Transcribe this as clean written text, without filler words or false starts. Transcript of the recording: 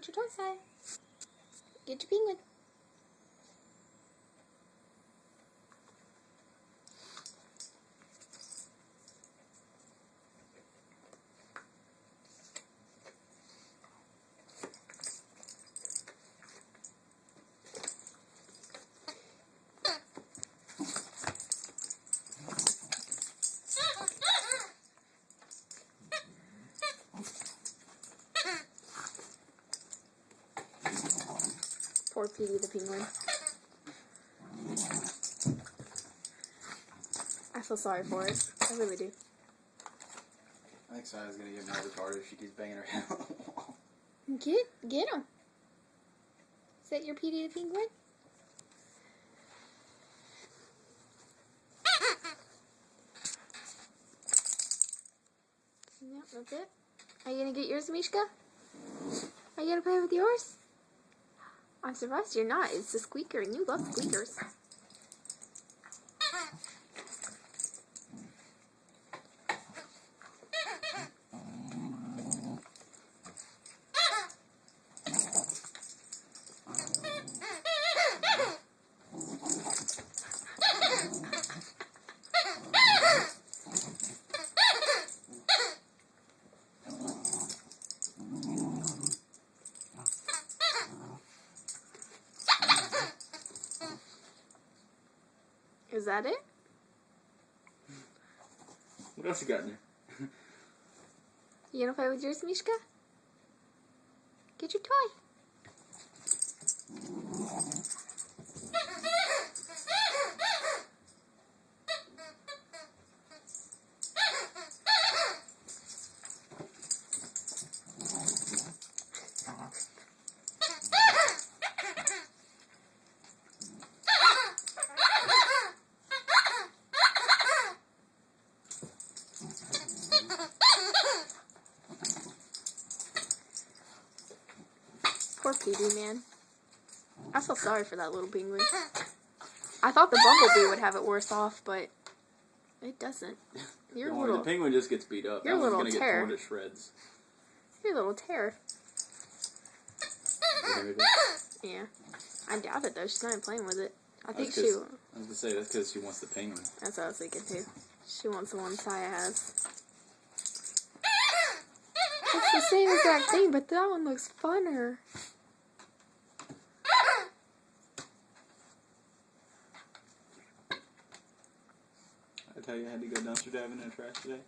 Get your toy side. Get your penguin. Poor Petey the penguin. I feel sorry for it. I really do. I think Sia's gonna get more retarded if she keeps banging her head on the wall. Get him. Is that your Petey the penguin? Yep, that's it. Are you gonna get yours, Mishka? Are you gonna play with yours? I'm surprised you're not. It's a squeaker and you love squeakers. Is that it? What else you got in there? You gonna play with yours, Mishka? Get your toy. Poor Petey, man. I feel sorry for that little penguin. I thought the bumblebee would have it worse off, but it doesn't. The penguin just gets beat up. You're That a one's little gonna get terror. torn to shreds. You're a little terror. Yeah. I doubt it, though. She's not even playing with it. I think she... I was gonna say, that's because she wants the penguin. That's what I was thinking, too. She wants the one Sia has. It's the same exact thing, but that one looks funner. I tell you I had to go dumpster diving in the trash today.